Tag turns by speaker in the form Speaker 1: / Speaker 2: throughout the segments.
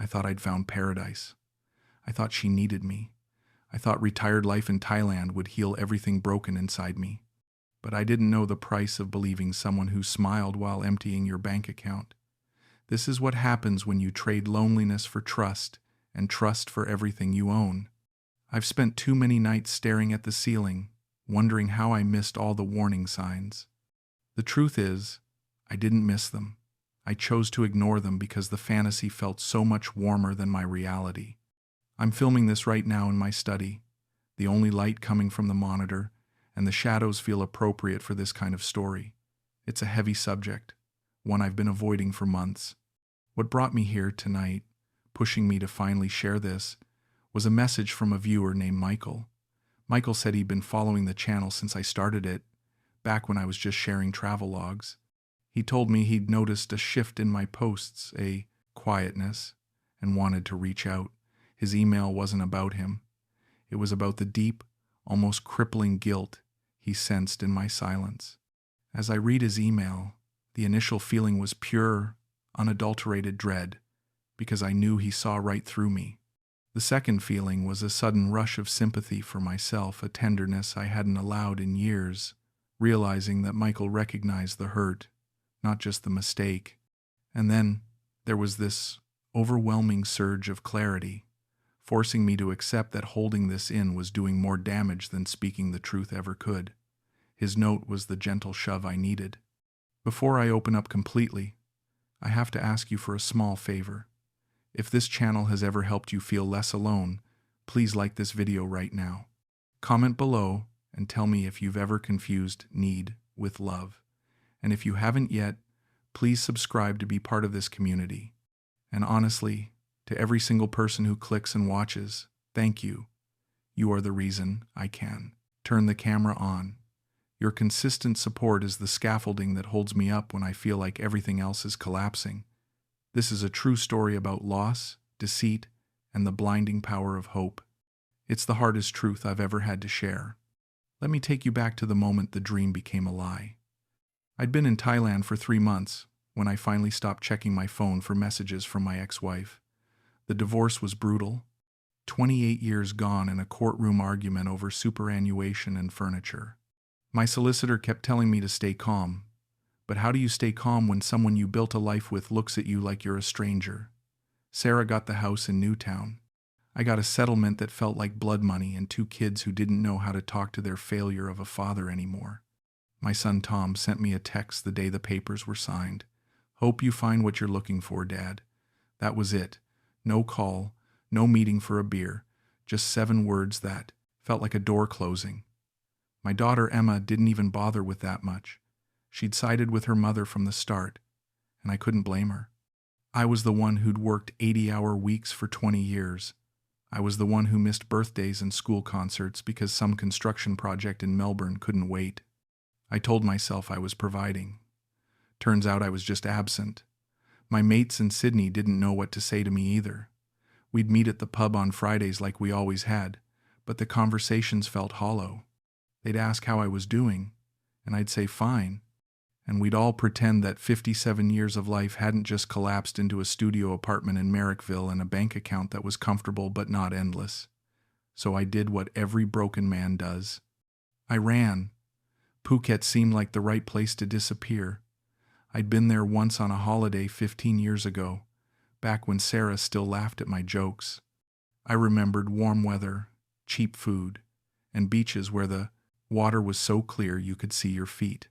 Speaker 1: I thought I'd found paradise. I thought she needed me. I thought retired life in Thailand would heal everything broken inside me. But I didn't know the price of believing someone who smiled while emptying your bank account. This is what happens when you trade loneliness for trust and trust for everything you own. I've spent too many nights staring at the ceiling, wondering how I missed all the warning signs. The truth is, I didn't miss them. I chose to ignore them because the fantasy felt so much warmer than my reality. I'm filming this right now in my study, the only light coming from the monitor, and the shadows feel appropriate for this kind of story. It's a heavy subject, one I've been avoiding for months. What brought me here tonight, pushing me to finally share this, was a message from a viewer named Michael. Michael said he'd been following the channel since I started it, back when I was just sharing travel logs. He told me he'd noticed a shift in my posts, a quietness, and wanted to reach out. His email wasn't about him. It was about the deep, almost crippling guilt he sensed in my silence. As I read his email, the initial feeling was pure, unadulterated dread, because I knew he saw right through me. The second feeling was a sudden rush of sympathy for myself, a tenderness I hadn't allowed in years, realizing that Michael recognized the hurt, not just the mistake. And then there was this overwhelming surge of clarity, forcing me to accept that holding this in was doing more damage than speaking the truth ever could. His note was the gentle shove I needed. Before I open up completely, I have to ask you for a small favor. If this channel has ever helped you feel less alone, please like this video right now. Comment below and tell me if you've ever confused need with love. And if you haven't yet, please subscribe to be part of this community. And honestly, to every single person who clicks and watches, thank you. You are the reason I can turn the camera on. Your consistent support is the scaffolding that holds me up when I feel like everything else is collapsing. This is a true story about loss, deceit, and the blinding power of hope. It's the hardest truth I've ever had to share. Let me take you back to the moment the dream became a lie. I'd been in Thailand for 3 months when I finally stopped checking my phone for messages from my ex-wife. The divorce was brutal. 28 years gone in a courtroom argument over superannuation and furniture. My solicitor kept telling me to stay calm. But how do you stay calm when someone you built a life with looks at you like you're a stranger? Sarah got the house in Newtown. I got a settlement that felt like blood money and 2 kids who didn't know how to talk to their failure of a father anymore. My son Tom sent me a text the day the papers were signed. "Hope you find what you're looking for, Dad." That was it. No call, no meeting for a beer, just 7 words that felt like a door closing. My daughter Emma didn't even bother with that much. She'd sided with her mother from the start, and I couldn't blame her. I was the one who'd worked 80-hour weeks for 20 years. I was the one who missed birthdays and school concerts because some construction project in Melbourne couldn't wait. I told myself I was providing. Turns out I was just absent. My mates in Sydney didn't know what to say to me either. We'd meet at the pub on Fridays like we always had, but the conversations felt hollow. They'd ask how I was doing, and I'd say fine, and we'd all pretend that 57 years of life hadn't just collapsed into a studio apartment in Merrickville and a bank account that was comfortable but not endless. So I did what every broken man does. I ran. Phuket seemed like the right place to disappear. I'd been there once on a holiday 15 years ago, back when Sarah still laughed at my jokes. I remembered warm weather, cheap food, and beaches where the water was so clear you could see your feet.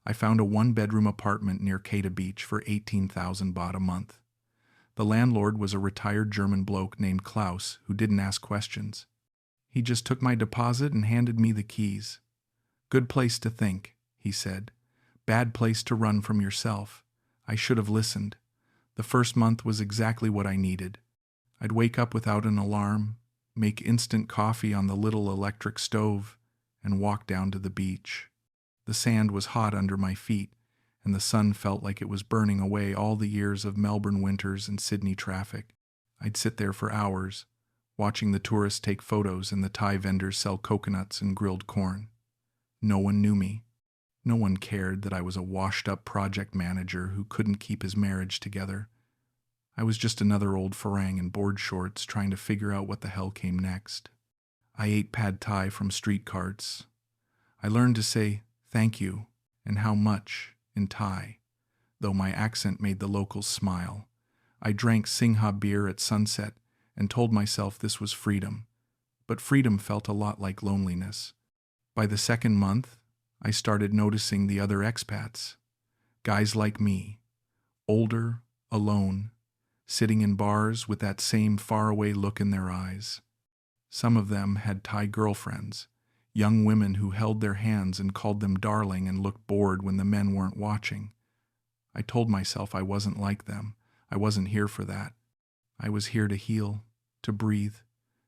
Speaker 1: I found a 1-bedroom apartment near Kata Beach for 18,000 baht a month. The landlord was a retired German bloke named Klaus who didn't ask questions. He just took my deposit and handed me the keys. "Good place to think," he said. "Bad place to run from yourself." I should have listened. The first month was exactly what I needed. I'd wake up without an alarm, make instant coffee on the little electric stove, and walk down to the beach. The sand was hot under my feet, and the sun felt like it was burning away all the years of Melbourne winters and Sydney traffic. I'd sit there for hours, watching the tourists take photos and the Thai vendors sell coconuts and grilled corn. No one knew me. No one cared that I was a washed-up project manager who couldn't keep his marriage together. I was just another old farang in board shorts trying to figure out what the hell came next. I ate pad thai from street carts. I learned to say thank you and how much in Thai, though my accent made the locals smile. I drank Singha beer at sunset and told myself this was freedom. But freedom felt a lot like loneliness. By the second month, I started noticing the other expats. Guys like me, older, alone, sitting in bars with that same faraway look in their eyes. Some of them had Thai girlfriends, young women who held their hands and called them darling and looked bored when the men weren't watching. I told myself I wasn't like them. I wasn't here for that. I was here to heal, to breathe,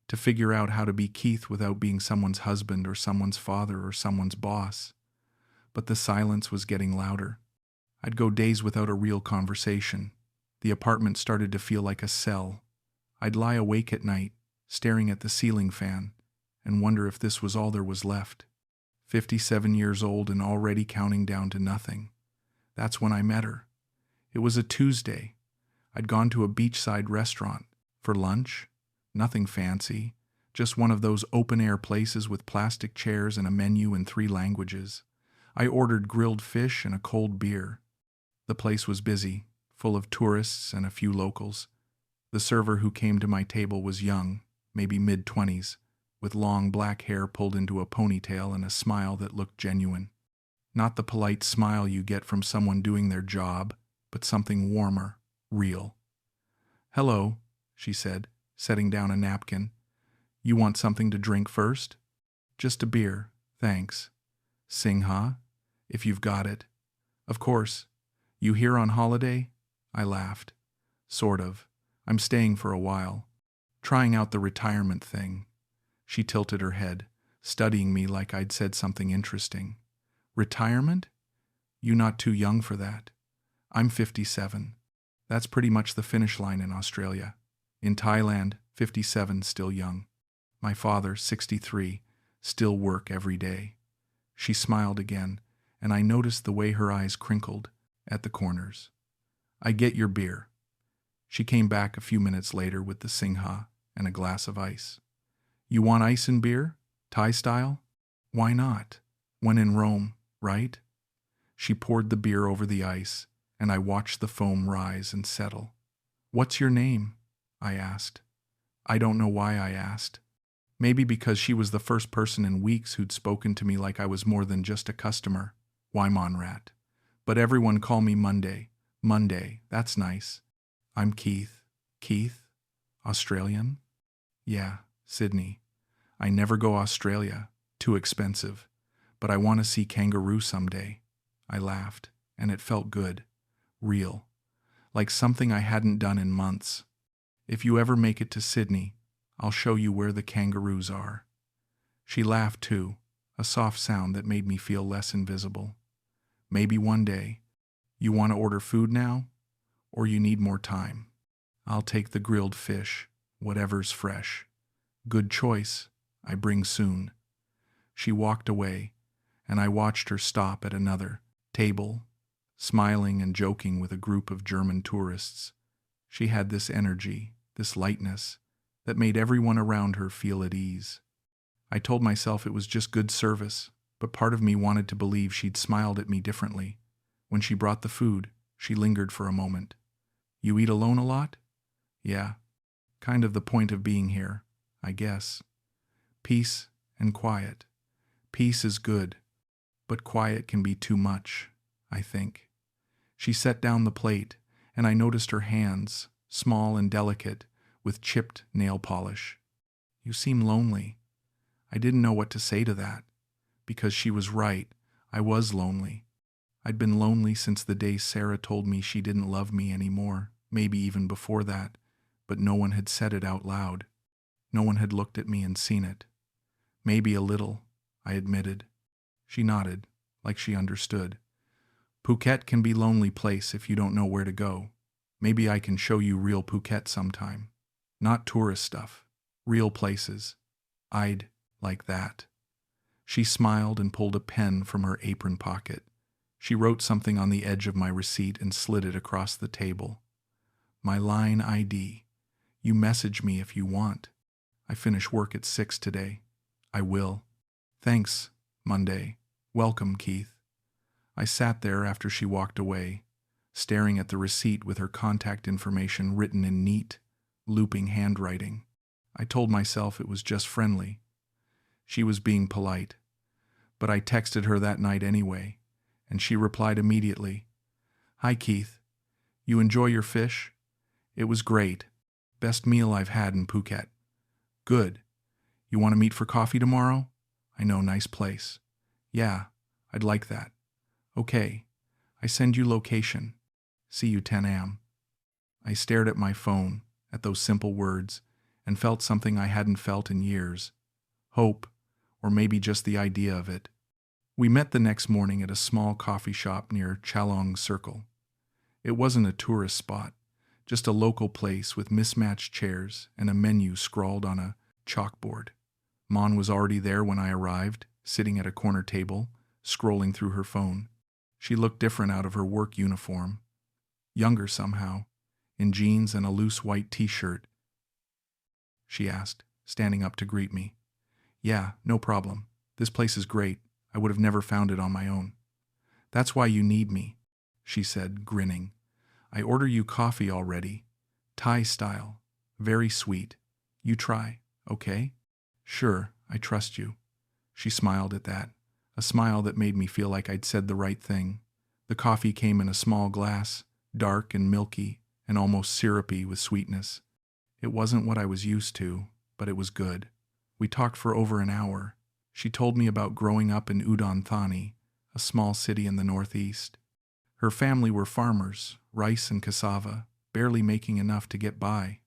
Speaker 1: to figure out how to be Keith without being someone's husband or someone's father or someone's boss. But the silence was getting louder. I'd go days without a real conversation. The apartment started to feel like a cell. I'd lie awake at night, staring at the ceiling fan, and wonder if this was all there was left. 57 years old and already counting down to nothing. That's when I met her. It was a Tuesday. I'd gone to a beachside restaurant. For lunch? Nothing fancy. Just one of those open-air places with plastic chairs and a menu in 3 languages. I ordered grilled fish and a cold beer. The place was busy, full of tourists and a few locals. The server who came to my table was young, maybe mid-20s, with long black hair pulled into a ponytail and a smile that looked genuine. Not the polite smile you get from someone doing their job, but something warmer, real. "Hello," she said, setting down a napkin. "You want something to drink first?" "Just a beer, thanks." "Singha, if you've got it." "Of course. You here on holiday?" I laughed. "Sort of. I'm staying for a while. Trying out the retirement thing." She tilted her head, studying me like I'd said something interesting. "Retirement? You not too young for that." "I'm 57. That's pretty much the finish line in Australia. In Thailand, 57 still young. My father, 63, still work every day." She smiled again, and I noticed the way her eyes crinkled at the corners. "I get your beer." She came back a few minutes later with the Singha and a glass of ice. "You want ice and beer? Thai style?" "Why not? When in Rome, right?" She poured the beer over the ice, and I watched the foam rise and settle. "What's your name?" I asked. I don't know why I asked. Maybe because she was the first person in weeks who'd spoken to me like I was more than just a customer. Wymonrat. But everyone call me Monday. Monday, that's nice. I'm Keith. Keith? Australian? Yeah, Sydney. I never go Australia. Too expensive. But I want to see kangaroo someday. I laughed, and it felt good. Real. Like something I hadn't done in months. If you ever make it to Sydney, I'll show you where the kangaroos are. She laughed too, a soft sound that made me feel less invisible. Maybe one day. You want to order food now? Or you need more time? I'll take the grilled fish, whatever's fresh. Good choice. I bring soon. She walked away, and I watched her stop at another table, smiling and joking with a group of German tourists. She had this energy, this lightness, that made everyone around her feel at ease. I told myself it was just good service, but part of me wanted to believe she'd smiled at me differently. When she brought the food, she lingered for a moment. You eat alone a lot? Yeah. Kind of the point of being here, I guess. Peace and quiet. Peace is good, but quiet can be too much, I think. She set down the plate, and I noticed her hands, small and delicate, with chipped nail polish. You seem lonely. I didn't know what to say to that, because she was right, I was lonely. I'd been lonely since the day Sarah told me she didn't love me anymore, maybe even before that, but no one had said it out loud. No one had looked at me and seen it. Maybe a little, I admitted. She nodded, like she understood. Phuket can be a lonely place if you don't know where to go. Maybe I can show you real Phuket sometime. Not tourist stuff. Real places. I'd like that. She smiled and pulled a pen from her apron pocket. She wrote something on the edge of my receipt and slid it across the table. My line ID. You message me if you want. I finish work at 6 today. I will. Thanks, Monday. Welcome, Keith. I sat there after she walked away, staring at the receipt with her contact information written in neat, looping handwriting. I told myself it was just friendly. She was being polite. But I texted her that night anyway, and she replied immediately. Hi, Keith. You enjoy your fish? It was great. Best meal I've had in Phuket. Good. You want to meet for coffee tomorrow? I know, nice place. Yeah, I'd like that. Okay. I send you location. See you 10 a.m. I stared at my phone, at those simple words, and felt something I hadn't felt in years. Hope, or maybe just the idea of it. We met the next morning at a small coffee shop near Chalong Circle. It wasn't a tourist spot, just a local place with mismatched chairs and a menu scrawled on a chalkboard. Mon was already there when I arrived, sitting at a corner table, scrolling through her phone. She looked different out of her work uniform. Younger somehow, in jeans and a loose white t-shirt. She asked, standing up to greet me. Yeah, no problem. This place is great. I would have never found it on my own. That's why you need me, she said, grinning. I order you coffee already. Thai style. Very sweet. You try, okay? Sure, I trust you. She smiled at that, a smile that made me feel like I'd said the right thing. The coffee came in a small glass, dark and milky and almost syrupy with sweetness. It wasn't what I was used to, but it was good. We talked for over an hour. She told me about growing up in Udon Thani, a small city in the northeast. Her family were farmers, rice and cassava, barely making enough to get by.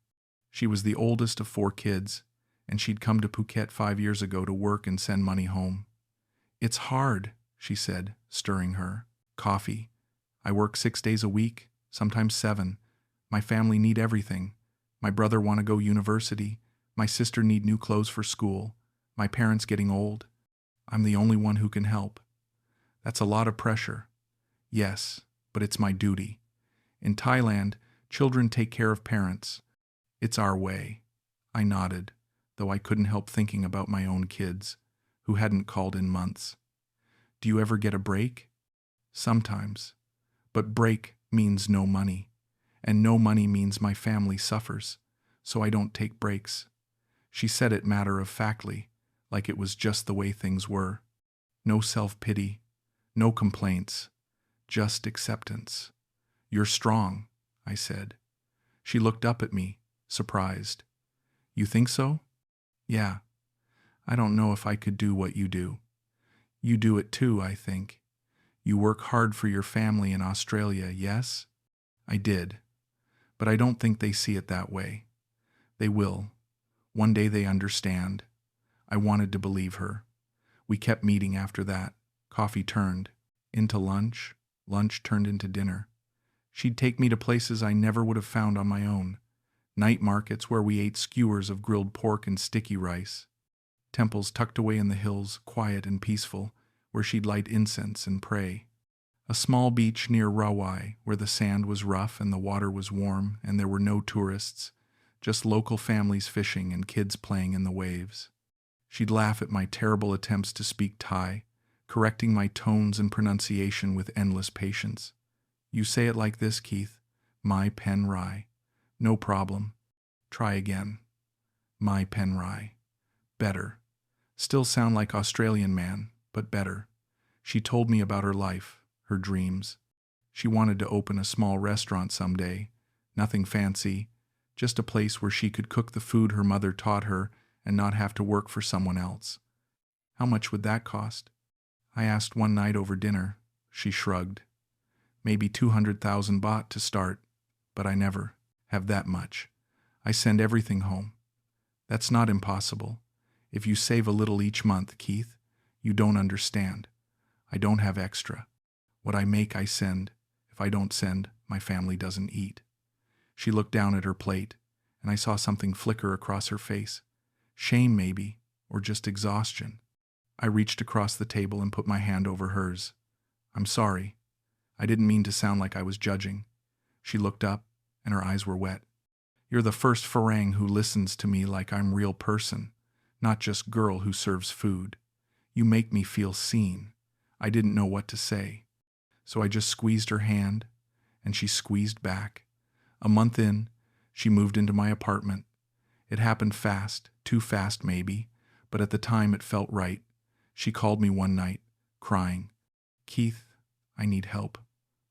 Speaker 1: She was the oldest of 4 kids, and she'd come to Phuket 5 years ago to work and send money home. It's hard, she said, stirring her coffee. I work 6 days a week, sometimes 7. My family need everything. My brother want to go university. My sister need new clothes for school. My parents getting old. I'm the only one who can help. That's a lot of pressure. Yes, but it's my duty. In Thailand, children take care of parents. It's our way. I nodded, though I couldn't help thinking about my own kids, who hadn't called in months. Do you ever get a break? Sometimes. But break means no money. And no money means my family suffers, so I don't take breaks. She said it matter-of-factly, like it was just the way things were. No self-pity, no complaints, just acceptance. You're strong, I said. She looked up at me, surprised. You think so? Yeah. I don't know if I could do what you do. You do it too, I think. You work hard for your family in Australia, yes? I did. But I don't think they see it that way. They will. One day they understand. I wanted to believe her. We kept meeting after that. Coffee turned into lunch. Lunch turned into dinner. She'd take me to places I never would have found on my own. Night markets where we ate skewers of grilled pork and sticky rice. Temples tucked away in the hills, quiet and peaceful, where she'd light incense and pray. A small beach near Rawai, where the sand was rough and the water was warm and there were no tourists, just local families fishing and kids playing in the waves. She'd laugh at my terrible attempts to speak Thai, correcting my tones and pronunciation with endless patience. You say it like this, Keith. My pen rai. No problem. Try again. My pen rai. Better. Still sound like Australian man, but better. She told me about her life, her dreams. She wanted to open a small restaurant someday. Nothing fancy, just a place where she could cook the food her mother taught her and not have to work for someone else. How much would that cost? I asked one night over dinner. She shrugged. Maybe 200,000 baht to start, but I never have that much. I send everything home. That's not impossible. If you save a little each month, Keith, you don't understand. I don't have extra. What I make, I send. If I don't send, my family doesn't eat. She looked down at her plate, and I saw something flicker across her face. Shame, maybe, or just exhaustion. I reached across the table and put my hand over hers. I'm sorry. I didn't mean to sound like I was judging. She looked up, and her eyes were wet. You're the first Farang who listens to me like I'm real person, not just girl who serves food. You make me feel seen. I didn't know what to say, so I just squeezed her hand, and she squeezed back. A month in, she moved into my apartment. It happened fast, too fast maybe, but at the time it felt right. She called me one night, crying, "Keith, I need help."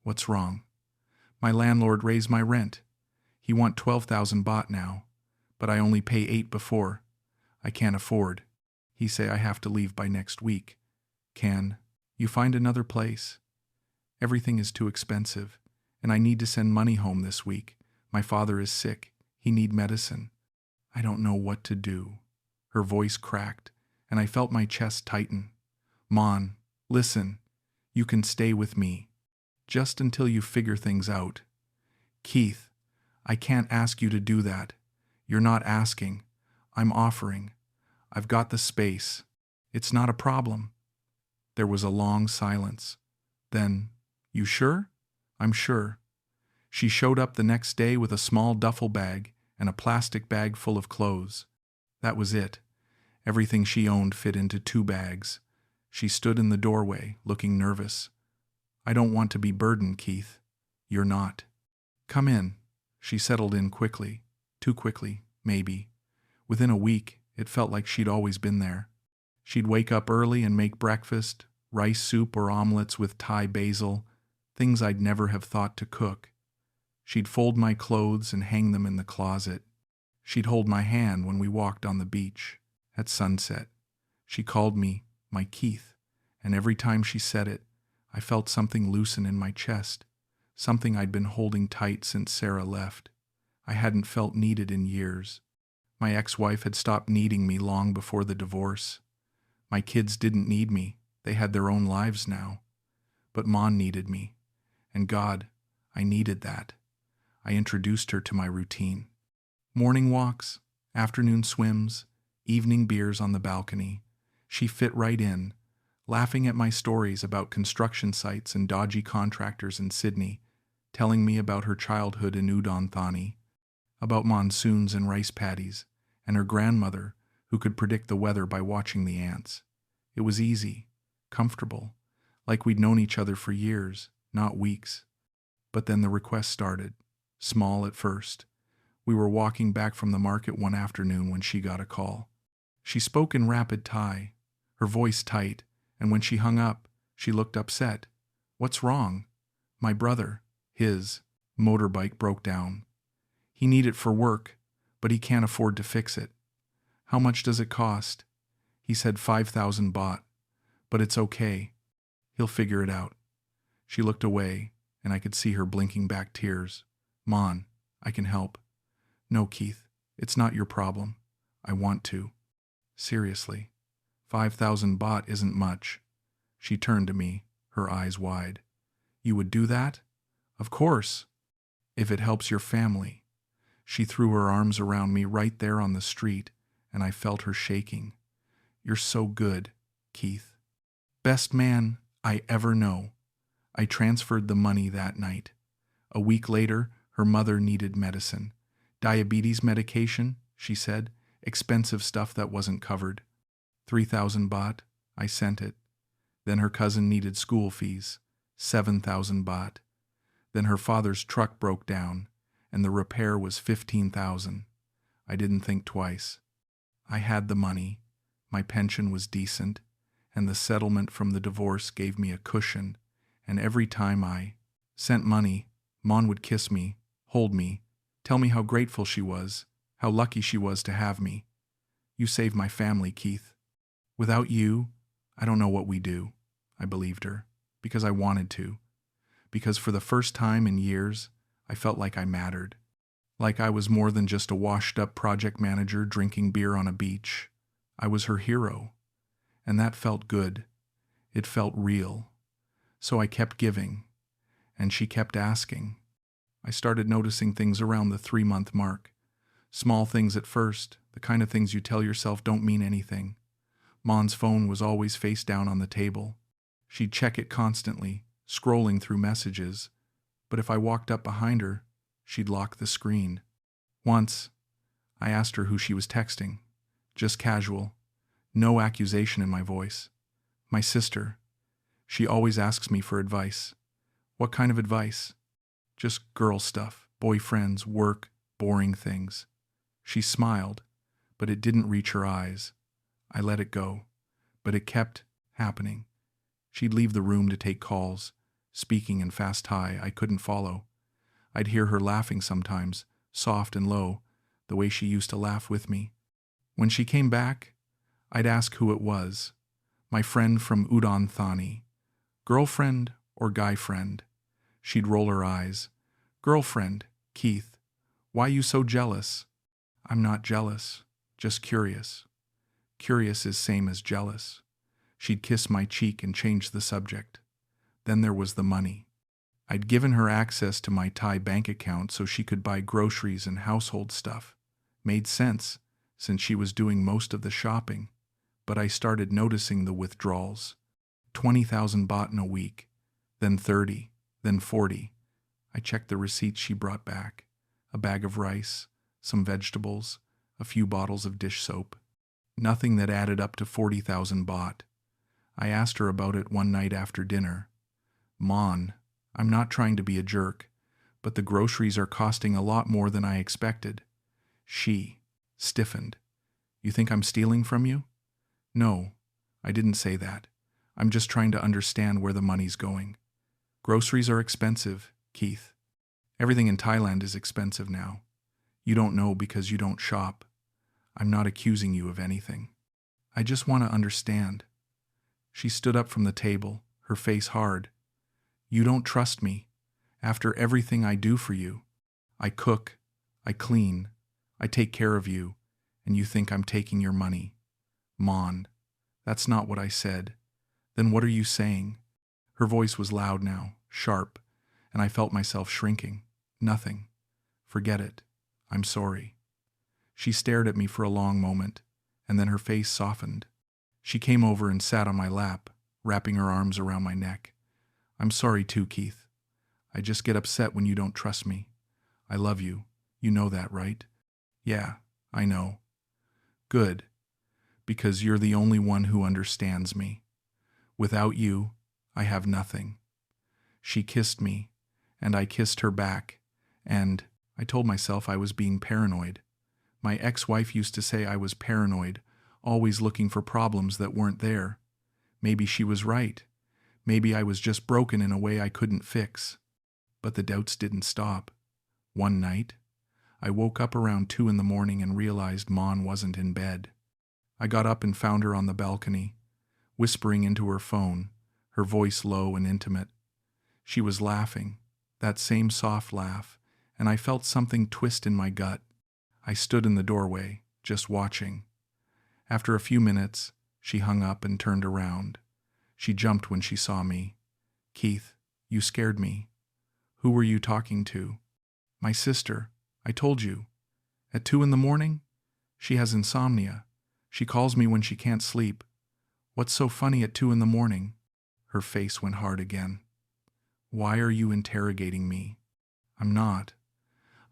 Speaker 1: "What's wrong?" "My landlord raised my rent. He want 12,000 baht now, but I only pay 8 before. I can't afford. He say I have to leave by next week. Can you find another place? Everything is too expensive, and I need to send money home this week. My father is sick. He need medicine." I don't know what to do. Her voice cracked, and I felt my chest tighten. "Mon, listen. You can stay with me, just until you figure things out." "Keith, I can't ask you to do that. You're not asking. I'm offering. I've got the space. It's not a problem." There was a long silence. Then, "You sure?" "I'm sure." She showed up the next day with a small duffel bag and a plastic bag full of clothes. That was it. Everything she owned fit into 2 bags. She stood in the doorway, looking nervous. "I don't want to be burdened, Keith." "You're not." "Come in." She settled in quickly. Too quickly, maybe. Within a week, it felt like she'd always been there. She'd wake up early and make breakfast, rice soup or omelets with Thai basil, things I'd never have thought to cook. She'd fold my clothes and hang them in the closet. She'd hold my hand when we walked on the beach. At sunset, she called me my Keith, and every time she said it, I felt something loosen in my chest, something I'd been holding tight since Sarah left. I hadn't felt needed in years. My ex-wife had stopped needing me long before the divorce. My kids didn't need me. They had their own lives now. But Mon needed me. And God, I needed that. I introduced her to my routine. Morning walks, afternoon swims, evening beers on the balcony. She fit right in, laughing at my stories about construction sites and dodgy contractors in Sydney, telling me about her childhood in Udon Thani, about monsoons and rice paddies, and her grandmother, who could predict the weather by watching the ants. It was easy, comfortable, like we'd known each other for years, not weeks. But then the request started, small at first. We were walking back from the market one afternoon when she got a call. She spoke in rapid Thai, her voice tight, and when she hung up, she looked upset. "What's wrong?" "My brother, his motorbike broke down. He needs it for work, but he can't afford to fix it." "How much does it cost?" "He said 5,000 baht, but it's okay. He'll figure it out." She looked away, and I could see her blinking back tears. "Mon, I can help." "No, Keith, it's not your problem. I want to." "Seriously, 5,000 baht isn't much." She turned to me, her eyes wide. "You would do that?" "Of course, if it helps your family." She threw her arms around me right there on the street, and I felt her shaking. "You're so good, Keith. Best man I ever know." I transferred the money that night. A week later, her mother needed medicine. "Diabetes medication," she said, "expensive stuff that wasn't covered." 3,000 baht, I sent it. Then her cousin needed school fees, 7,000 baht. Then her father's truck broke down, and the repair was 15,000. I didn't think twice. I had the money, my pension was decent, and the settlement from the divorce gave me a cushion, and every time I sent money, Mon would kiss me, hold me, tell me how grateful she was, how lucky she was to have me. "You saved my family, Keith. Without you, I don't know what we do." I believed her, because I wanted to. Because for the first time in years, I felt like I mattered. Like I was more than just a washed-up project manager drinking beer on a beach. I was her hero. And that felt good. It felt real. So I kept giving. And she kept asking. I started noticing things around the 3-month mark. Small things at first, the kind of things you tell yourself don't mean anything. Mon's phone was always face down on the table. She'd check it constantly, scrolling through messages. But if I walked up behind her, she'd lock the screen. Once, I asked her who she was texting. Just casual. No accusation in my voice. My sister. She always asks me for advice. What kind of advice? Just girl stuff, boyfriends, work, boring things. She smiled, but it didn't reach her eyes. I let it go, but it kept happening. She'd leave the room to take calls, speaking in fast Thai I couldn't follow. I'd hear her laughing sometimes, soft and low, the way she used to laugh with me. When she came back, I'd ask who it was. My friend from Udon Thani. Girlfriend or guy friend? She'd roll her eyes. Girlfriend, Keith. Why you so jealous? I'm not jealous, just curious. Curious is same as jealous. She'd kiss my cheek and change the subject. Then there was the money. I'd given her access to my Thai bank account so she could buy groceries and household stuff. Made sense, since she was doing most of the shopping. But I started noticing the withdrawals. 20,000 baht in a week, then 30, then 40. I checked the receipts she brought back. A bag of rice, some vegetables, a few bottles of dish soap. Nothing that added up to 40,000 baht. I asked her about it one night after dinner. Mon, I'm not trying to be a jerk, but the groceries are costing a lot more than I expected. She stiffened. You think I'm stealing from you? No, I didn't say that. I'm just trying to understand where the money's going. Groceries are expensive, Keith. Everything in Thailand is expensive now. You don't know because you don't shop. I'm not accusing you of anything. I just want to understand. She stood up from the table, her face hard. You don't trust me. After everything I do for you. I cook, I clean, I take care of you, and you think I'm taking your money. Mon, that's not what I said. Then what are you saying? Her voice was loud now, sharp, and I felt myself shrinking. Nothing. Forget it. I'm sorry. She stared at me for a long moment, and then her face softened. She came over and sat on my lap, wrapping her arms around my neck. I'm sorry too, Keith. I just get upset when you don't trust me. I love you. You know that, right? Yeah, I know. Good. Because you're the only one who understands me. Without you, I have nothing. She kissed me, and I kissed her back, and I told myself I was being paranoid. My ex-wife used to say I was paranoid, always looking for problems that weren't there. Maybe she was right. Maybe I was just broken in a way I couldn't fix. But the doubts didn't stop. One night, I woke up around 2 in the morning and realized Mon wasn't in bed. I got up and found her on the balcony, whispering into her phone, her voice low and intimate. She was laughing, that same soft laugh, and I felt something twist in my gut. I stood in the doorway, just watching. After a few minutes, she hung up and turned around. She jumped when she saw me. Keith, you scared me. Who were you talking to? My sister. I told you. At 2 in the morning? She has insomnia. She calls me when she can't sleep. What's so funny at 2 in the morning? Her face went hard again. Why are you interrogating me? I'm not.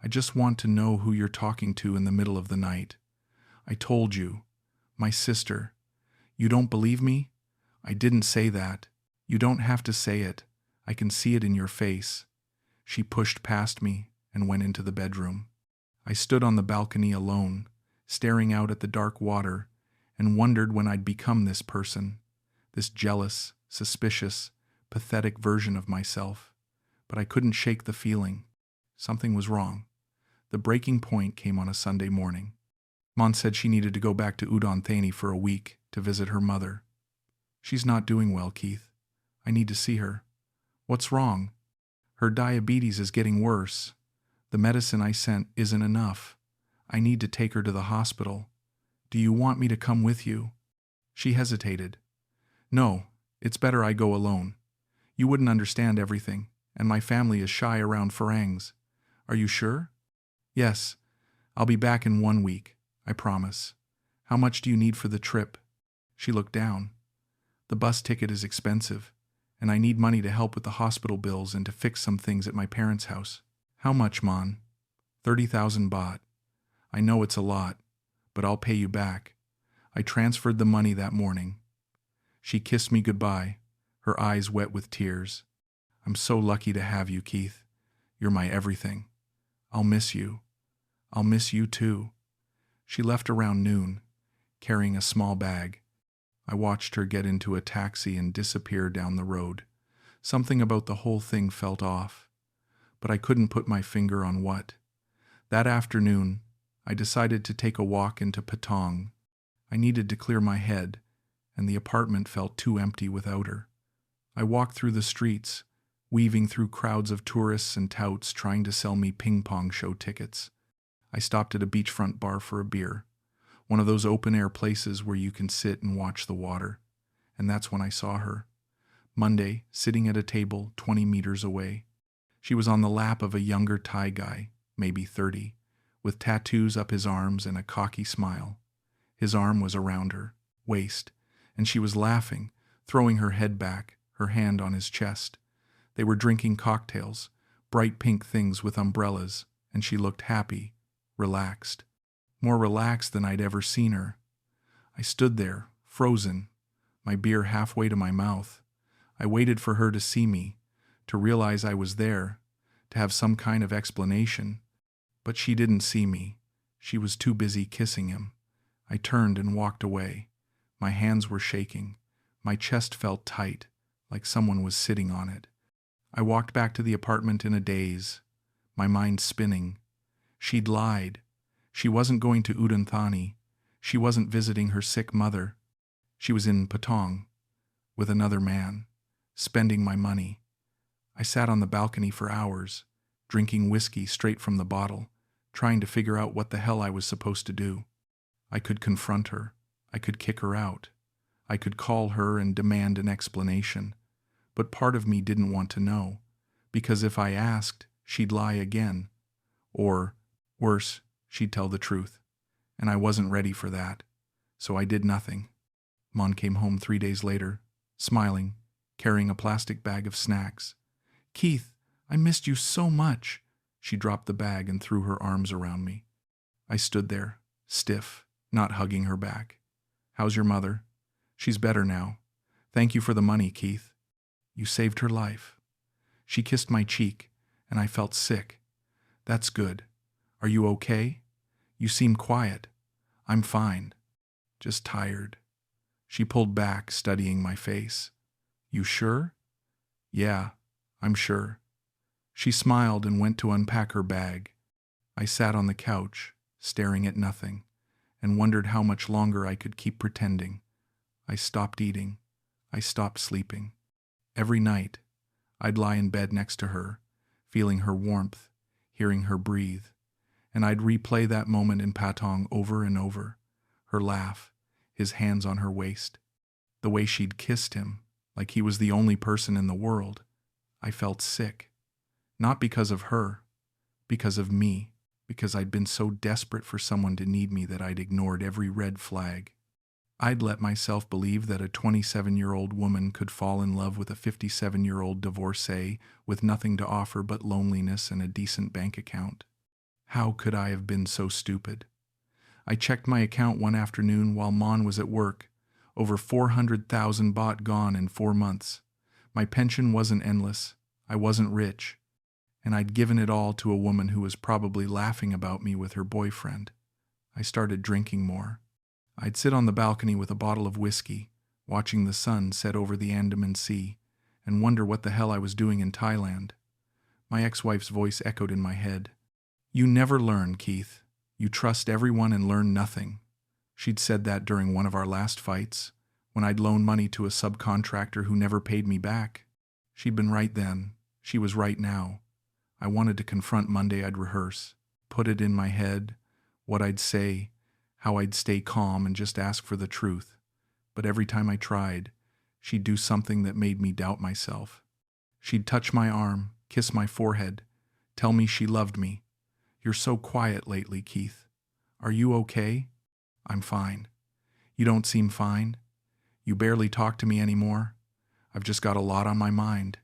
Speaker 1: I just want to know who you're talking to in the middle of the night. I told you. My sister. You don't believe me? I didn't say that. You don't have to say it. I can see it in your face. She pushed past me and went into the bedroom. I stood on the balcony alone, staring out at the dark water, and wondered when I'd become this person, this jealous, suspicious, pathetic version of myself. But I couldn't shake the feeling. Something was wrong. The breaking point came on a Sunday morning. Mon said she needed to go back to Udon Thani for a week to visit her mother. She's not doing well, Keith. I need to see her. What's wrong? Her diabetes is getting worse. The medicine I sent isn't enough. I need to take her to the hospital. Do you want me to come with you? She hesitated. No, it's better I go alone. You wouldn't understand everything, and my family is shy around Farangs. Are you sure? Yes, I'll be back in 1 week, I promise. How much do you need for the trip? She looked down. The bus ticket is expensive, and I need money to help with the hospital bills and to fix some things at my parents' house. How much, Mon? 30,000 baht. I know it's a lot, but I'll pay you back. I transferred the money that morning. She kissed me goodbye, her eyes wet with tears. I'm so lucky to have you, Keith. You're my everything. I'll miss you. I'll miss you too. She left around noon, carrying a small bag. I watched her get into a taxi and disappear down the road. Something about the whole thing felt off, but I couldn't put my finger on what. That afternoon, I decided to take a walk into Patong. I needed to clear my head, and the apartment felt too empty without her. I walked through the streets, weaving through crowds of tourists and touts trying to sell me ping-pong show tickets. I stopped at a beachfront bar for a beer, one of those open-air places where you can sit and watch the water. And that's when I saw her. Monday, sitting at a table 20 meters away. She was on the lap of a younger Thai guy, maybe 30, with tattoos up his arms and a cocky smile. His arm was around her waist, and she was laughing, throwing her head back, her hand on his chest. They were drinking cocktails, bright pink things with umbrellas, and she looked happy, relaxed. More relaxed than I'd ever seen her. I stood there, frozen, my beer halfway to my mouth. I waited for her to see me, to realize I was there, to have some kind of explanation. But she didn't see me. She was too busy kissing him. I turned and walked away. My hands were shaking. My chest felt tight, like someone was sitting on it. I walked back to the apartment in a daze, my mind spinning. She'd lied. She wasn't going to Udon Thani. She wasn't visiting her sick mother. She was in Patong, with another man, spending my money. I sat on the balcony for hours, drinking whiskey straight from the bottle, trying to figure out what the hell I was supposed to do. I could confront her. I could kick her out. I could call her and demand an explanation. But part of me didn't want to know, because if I asked, she'd lie again. Or, worse, she'd tell the truth. And I wasn't ready for that. So I did nothing. Mon came home 3 days later, smiling, carrying a plastic bag of snacks. Keith, I missed you so much. She dropped the bag and threw her arms around me. I stood there, stiff, not hugging her back. How's your mother? She's better now. Thank you for the money, Keith. You saved her life. She kissed my cheek, and I felt sick. That's good. Are you okay? You seem quiet. I'm fine. Just tired. She pulled back, studying my face. You sure? Yeah, I'm sure. She smiled and went to unpack her bag. I sat on the couch, staring at nothing, and wondered how much longer I could keep pretending. I stopped eating. I stopped sleeping. Every night, I'd lie in bed next to her, feeling her warmth, hearing her breathe, and I'd replay that moment in Patong over and over. Her laugh, his hands on her waist, the way she'd kissed him, like he was the only person in the world. I felt sick. Not because of her, because of me, because I'd been so desperate for someone to need me that I'd ignored every red flag. I'd let myself believe that a 27-year-old woman could fall in love with a 57-year-old divorcee with nothing to offer but loneliness and a decent bank account. How could I have been so stupid? I checked my account one afternoon while Mon was at work. Over 400,000 baht gone in 4 months. My pension wasn't endless. I wasn't rich. And I'd given it all to a woman who was probably laughing about me with her boyfriend. I started drinking more. I'd sit on the balcony with a bottle of whiskey, watching the sun set over the Andaman Sea, and wonder what the hell I was doing in Thailand. My ex-wife's voice echoed in my head. You never learn, Keith. You trust everyone and learn nothing. She'd said that during one of our last fights, when I'd loaned money to a subcontractor who never paid me back. She'd been right then. She was right now. I wanted to confront Monday. I'd rehearse, put it in my head, what I'd say, how I'd stay calm and just ask for the truth. But every time I tried, she'd do something that made me doubt myself. She'd touch my arm, kiss my forehead, tell me she loved me. You're so quiet lately, Keith. Are you okay? I'm fine. You don't seem fine. You barely talk to me anymore. I've just got a lot on my mind.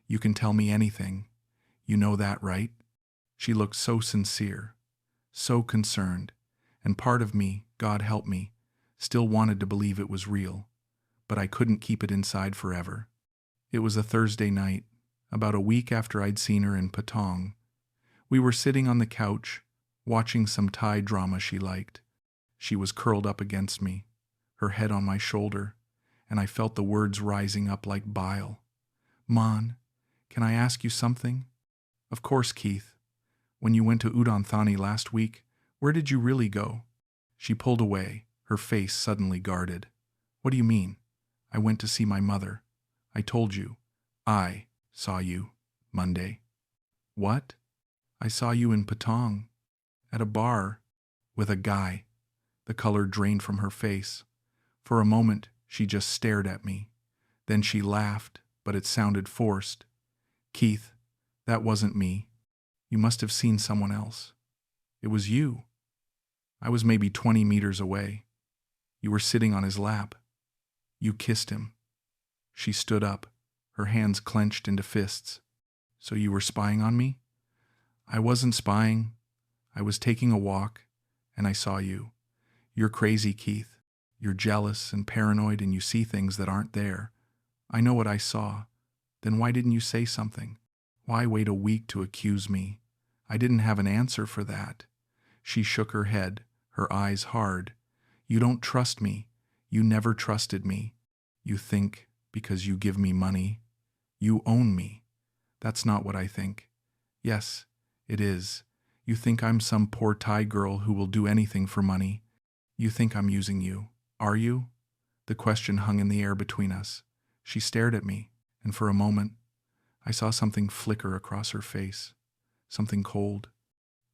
Speaker 1: You can tell me anything. You know that, right? She looked so sincere, so concerned, and part of me, God help me, still wanted to believe it was real, but I couldn't keep it inside forever. It was a Thursday night, about a week after I'd seen her in Patong. We were sitting on the couch, watching some Thai drama she liked. She was curled up against me, her head on my shoulder, and I felt the words rising up like bile. "Mon, can I ask you something?" "Of course, Keith. When you went to Udon Thani last week, where did you really go?" She pulled away, her face suddenly guarded. "What do you mean?" "I went to see my mother. I told you. I saw you Monday." "What?" "I saw you in Patong, at a bar, with a guy." The color drained from her face. For a moment, she just stared at me. Then she laughed, but it sounded forced. "Keith, that wasn't me. You must have seen someone else. It was you. I was maybe 20 meters away. You were sitting on his lap. You kissed him." She stood up, her hands clenched into fists. "So you were spying on me?" "I wasn't spying. I was taking a walk, and I saw you. You're crazy, Keith. You're jealous and paranoid, and you see things that aren't there. I know what I saw. Then why didn't you say something? Why wait a week to accuse me? I didn't have an answer for that." She shook her head, her eyes hard. "You don't trust me. You never trusted me. You think, because you give me money, you own me. That's not what I think. Yes, it is. You think I'm some poor Thai girl who will do anything for money. You think I'm using you. Are you?" The question hung in the air between us. She stared at me, and for a moment, I saw something flicker across her face. Something cold.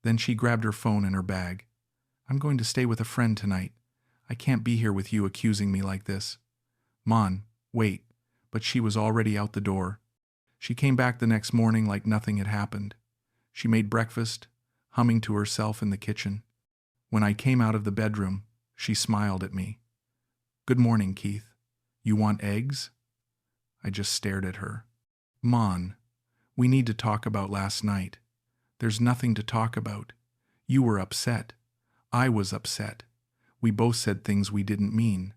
Speaker 1: Then she grabbed her phone and her bag. "I'm going to stay with a friend tonight. I can't be here with you accusing me like this." "Mon, wait." But she was already out the door. She came back the next morning like nothing had happened. She made breakfast, humming to herself in the kitchen. When I came out of the bedroom, she smiled at me. "Good morning, Keith. You want eggs?" I just stared at her. "Mon, we need to talk about last night." "There's nothing to talk about. You were upset. I was upset. We both said things we didn't mean.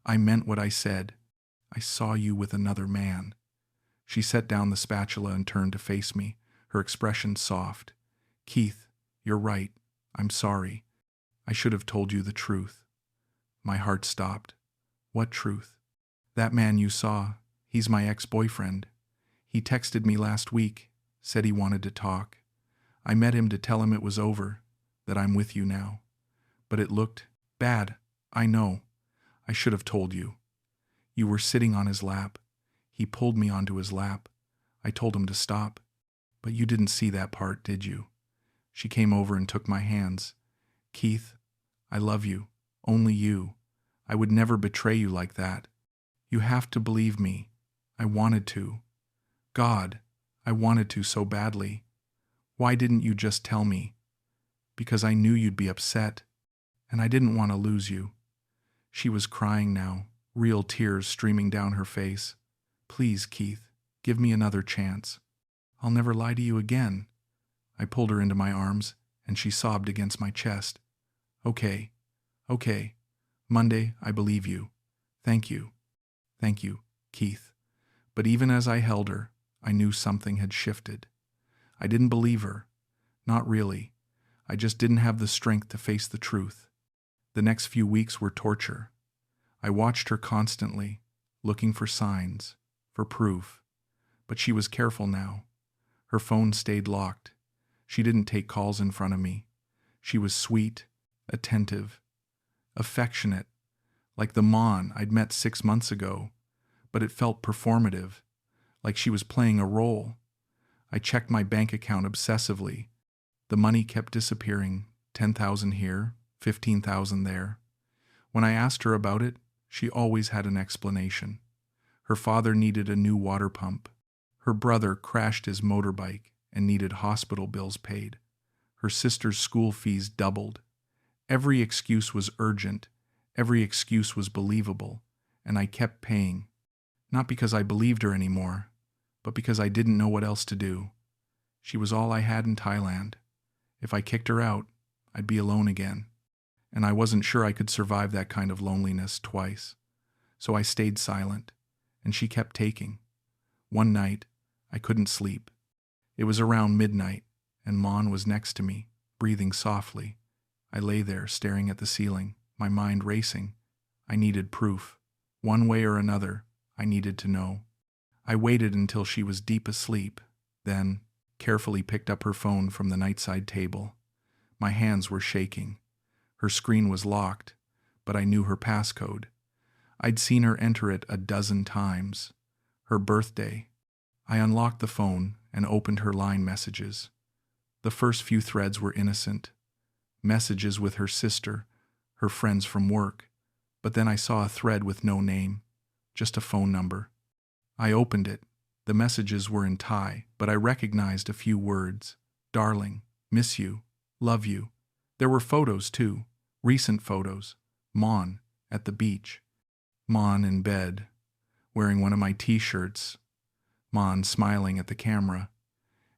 Speaker 1: I meant what I said. I saw you with another man." She set down the spatula and turned to face me, her expression soft. "Keith, you're right. I'm sorry. I should have told you the truth." My heart stopped. "What truth?" "That man you saw, he's my ex-boyfriend. He texted me last week, said he wanted to talk. I met him to tell him it was over, that I'm with you now. But it looked bad, I know. I should have told you. You were sitting on his lap. He pulled me onto his lap. I told him to stop. But you didn't see that part, did you?" She came over and took my hands. "Keith, I love you. Only you. I would never betray you like that. You have to believe me. I wanted to. God, I wanted to so badly. Why didn't you just tell me?" "Because I knew you'd be upset, and I didn't want to lose you." She was crying now, real tears streaming down her face. "Please, Keith, give me another chance. I'll never lie to you again." I pulled her into my arms, and she sobbed against my chest. Okay. Monday, I believe you. Thank you, Keith." But even as I held her, I knew something had shifted. I didn't believe her. Not really. I just didn't have the strength to face the truth. The next few weeks were torture. I watched her constantly, looking for signs, for proof. But she was careful now. Her phone stayed locked. She didn't take calls in front of me. She was sweet, attentive, affectionate, like the Mon I'd met 6 months ago, but it felt performative, like she was playing a role. I checked my bank account obsessively. The money kept disappearing, 10,000 here, 15,000 there. When I asked her about it, she always had an explanation. Her father needed a new water pump. Her brother crashed his motorbike and needed hospital bills paid. Her sister's school fees doubled. Every excuse was urgent. Every excuse was believable, and I kept paying. Not because I believed her anymore, but because I didn't know what else to do. She was all I had in Thailand. If I kicked her out, I'd be alone again. And I wasn't sure I could survive that kind of loneliness twice. So I stayed silent, and she kept taking. One night, I couldn't sleep. It was around midnight, and Mon was next to me, breathing softly. I lay there, staring at the ceiling, my mind racing. I needed proof. One way or another, I needed to know. I waited until she was deep asleep, then carefully picked up her phone from the nightside table. My hands were shaking. Her screen was locked, but I knew her passcode. I'd seen her enter it a dozen times. Her birthday. I unlocked the phone and opened her line messages. The first few threads were innocent. Messages with her sister, her friends from work. But then I saw a thread with no name, just a phone number. I opened it. The messages were in Thai, but I recognized a few words. Darling, miss you, love you. There were photos too, recent photos. Mon, at the beach. Mon in bed, wearing one of my t-shirts. Mon smiling at the camera,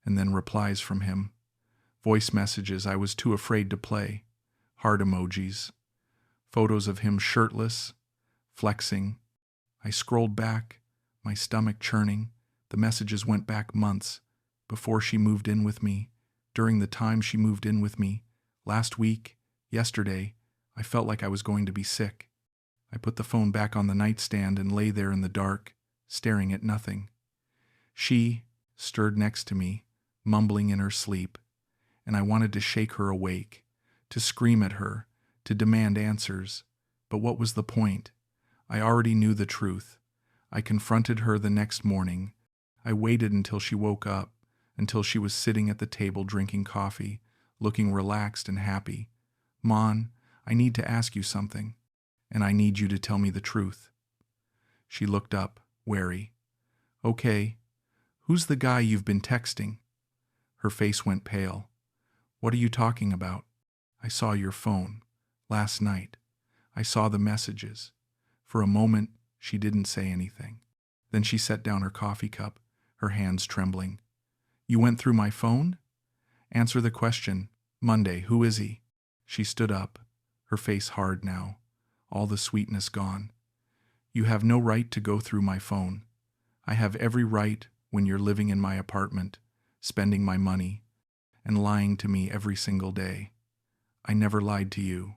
Speaker 1: and then replies from him. Voice messages I was too afraid to play. Heart emojis. Photos of him shirtless, flexing. I scrolled back, my stomach churning. The messages went back months, before she moved in with me, during the time she moved in with me, last week, yesterday. I felt like I was going to be sick. I put the phone back on the nightstand and lay there in the dark, staring at nothing. She stirred next to me, mumbling in her sleep, and I wanted to shake her awake, to scream at her, to demand answers. But what was the point? I already knew the truth. I confronted her the next morning. I waited until she woke up, until she was sitting at the table drinking coffee, looking relaxed and happy. Mon, I need to ask you something, and I need you to tell me the truth. She looked up, wary. Okay, who's the guy you've been texting? Her face went pale. What are you talking about? I saw your phone. Last night. I saw the messages. For a moment, she didn't say anything. Then she set down her coffee cup, her hands trembling. You went through my phone? Answer the question. Monday, who is he? She stood up, her face hard now, all the sweetness gone. You have no right to go through my phone. I have every right when you're living in my apartment, spending my money, and lying to me every single day. I never lied to you.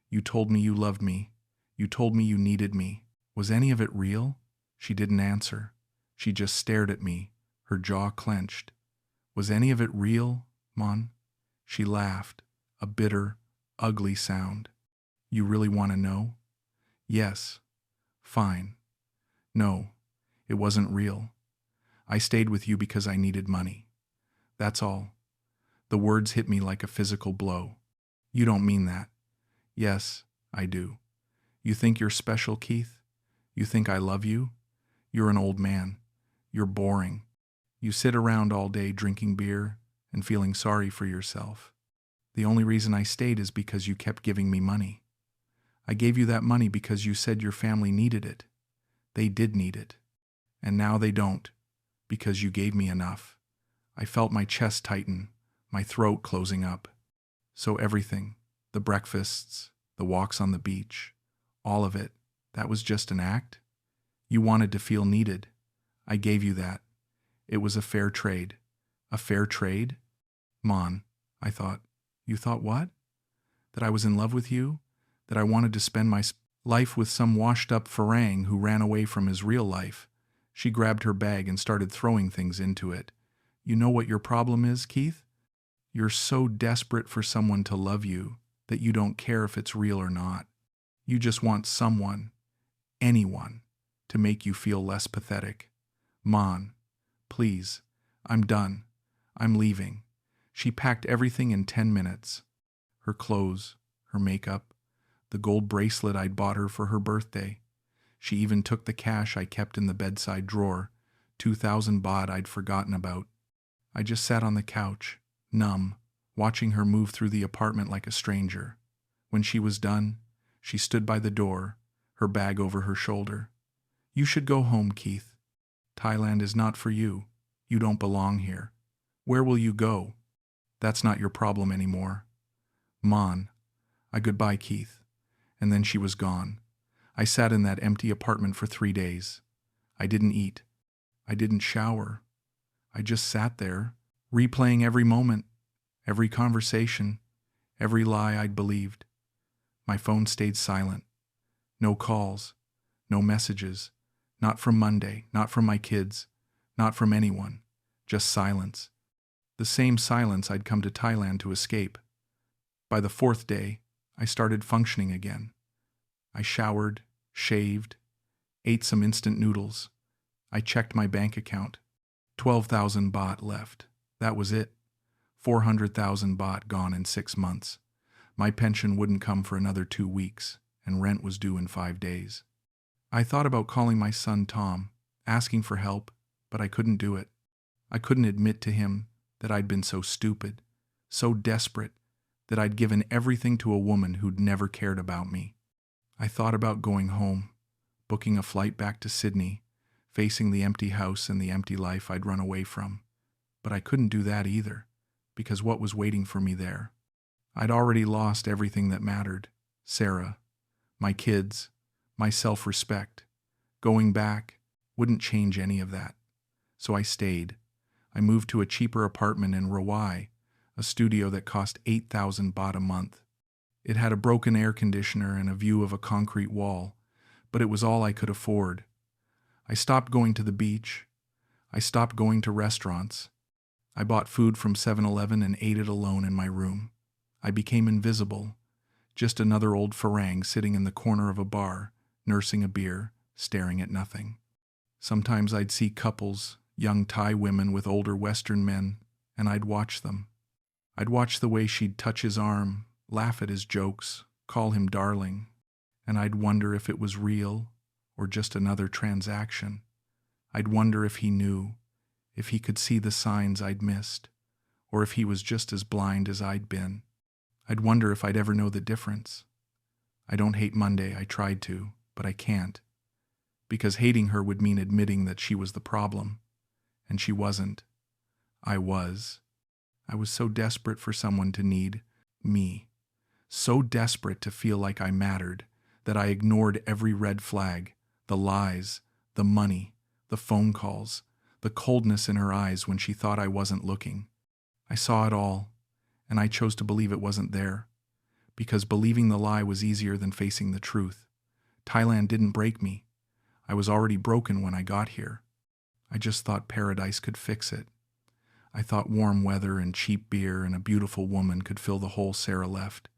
Speaker 1: You told me you loved me. You told me you needed me. Was any of it real? She didn't answer. She just stared at me, her jaw clenched. Was any of it real, Mon? She laughed, a bitter, ugly sound. You really want to know? Yes. Fine. No, it wasn't real. I stayed with you because I needed money. That's all. The words hit me like a physical blow. You don't mean that. Yes, I do. You think you're special, Keith? You think I love you? You're an old man. You're boring. You sit around all day drinking beer and feeling sorry for yourself. The only reason I stayed is because you kept giving me money. I gave you that money because you said your family needed it. They did need it. And now they don't, because you gave me enough. I felt my chest tighten, my throat closing up. So everything, the breakfasts, the walks on the beach, all of it, that was just an act? You wanted to feel needed. I gave you that. It was a fair trade. A fair trade? Mon, I thought. You thought what? That I was in love with you? That I wanted to spend my life with some washed-up Farang who ran away from his real life? She grabbed her bag and started throwing things into it. You know what your problem is, Keith? You're so desperate for someone to love you that you don't care if it's real or not. You just want someone, anyone, to make you feel less pathetic. Mon, please, I'm done. I'm leaving. She packed everything in 10 minutes. Her clothes, her makeup, the gold bracelet I'd bought her for her birthday. She even took the cash I kept in the bedside drawer, 2,000 baht I'd forgotten about. I just sat on the couch, numb, watching her move through the apartment like a stranger. When she was done, she stood by the door, her bag over her shoulder. You should go home, Keith. Thailand is not for you. You don't belong here. Where will you go? That's not your problem anymore. Mon. I goodbye, Keith. And then she was gone. I sat in that empty apartment for 3 days. I didn't eat. I didn't shower. I just sat there, replaying every moment, every conversation, every lie I'd believed. My phone stayed silent. No calls, no messages, not from Monday, not from my kids, not from anyone, just silence. The same silence I'd come to Thailand to escape. By the 4th day, I started functioning again. I showered, shaved, ate some instant noodles. I checked my bank account. 12,000 baht left. That was it. 400,000 baht gone in 6 months. My pension wouldn't come for another 2 weeks, and rent was due in 5 days. I thought about calling my son Tom, asking for help, but I couldn't do it. I couldn't admit to him that I'd been so stupid, so desperate, that I'd given everything to a woman who'd never cared about me. I thought about going home, booking a flight back to Sydney, facing the empty house and the empty life I'd run away from. But I couldn't do that either, because what was waiting for me there? I'd already lost everything that mattered. Sarah, my kids, my self-respect. Going back wouldn't change any of that. So I stayed. I moved to a cheaper apartment in Rawai, a studio that cost 8,000 baht a month. It had a broken air conditioner and a view of a concrete wall, but it was all I could afford. I stopped going to the beach. I stopped going to restaurants. I bought food from 7-Eleven and ate it alone in my room. I became invisible, just another old farang sitting in the corner of a bar, nursing a beer, staring at nothing. Sometimes I'd see couples, young Thai women with older Western men, and I'd watch them. I'd watch the way she'd touch his arm, laugh at his jokes, call him darling, and I'd wonder if it was real or just another transaction. I'd wonder if he knew, if he could see the signs I'd missed, or if he was just as blind as I'd been. I'd wonder if I'd ever know the difference. I don't hate Monday, I tried to, but I can't. Because hating her would mean admitting that she was the problem. And she wasn't. I was. I was so desperate for someone to need me. So desperate to feel like I mattered that I ignored every red flag, the lies, the money, the phone calls, the coldness in her eyes when she thought I wasn't looking. I saw it all, and I chose to believe it wasn't there, because believing the lie was easier than facing the truth. Thailand didn't break me. I was already broken when I got here. I just thought paradise could fix it. I thought warm weather and cheap beer and a beautiful woman could fill the hole Sarah left.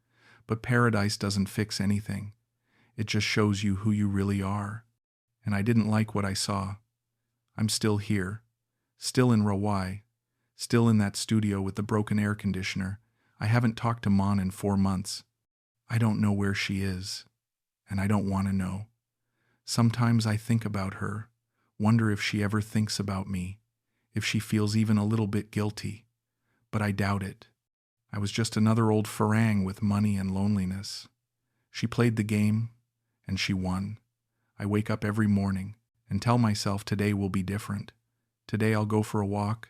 Speaker 1: But paradise doesn't fix anything. It just shows you who you really are. And I didn't like what I saw. I'm still here, still in Rawai, still in that studio with the broken air conditioner. I haven't talked to Mon in 4 months. I don't know where she is, and I don't want to know. Sometimes I think about her, wonder if she ever thinks about me, if she feels even a little bit guilty. But I doubt it. I was just another old farang with money and loneliness. She played the game, and she won. I wake up every morning and tell myself today will be different. Today I'll go for a walk,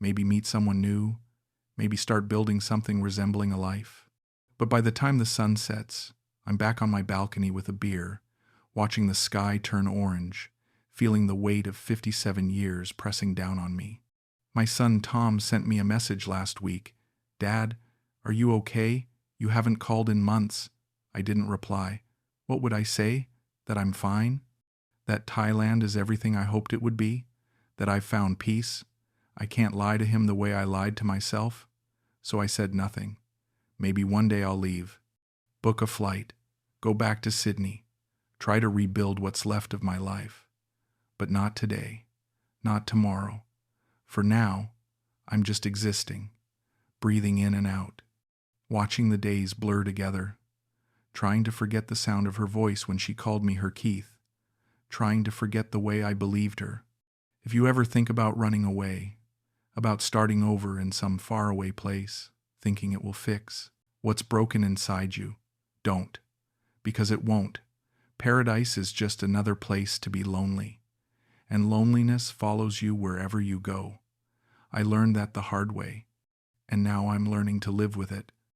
Speaker 1: maybe meet someone new, maybe start building something resembling a life. But by the time the sun sets, I'm back on my balcony with a beer, watching the sky turn orange, feeling the weight of 57 years pressing down on me. My son Tom sent me a message last week. "Dad, are you okay? You haven't called in months." I didn't reply. What would I say? That I'm fine? That Thailand is everything I hoped it would be? That I've found peace? I can't lie to him the way I lied to myself? So I said nothing. Maybe one day I'll leave. Book a flight. Go back to Sydney. Try to rebuild what's left of my life. But not today. Not tomorrow. For now, I'm just existing, breathing in and out, watching the days blur together, trying to forget the sound of her voice when she called me her Keith, trying to forget the way I believed her. If you ever think about running away, about starting over in some faraway place, thinking it will fix what's broken inside you, don't, because it won't. Paradise is just another place to be lonely, and loneliness follows you wherever you go. I learned that the hard way. and now I'm learning to live with it.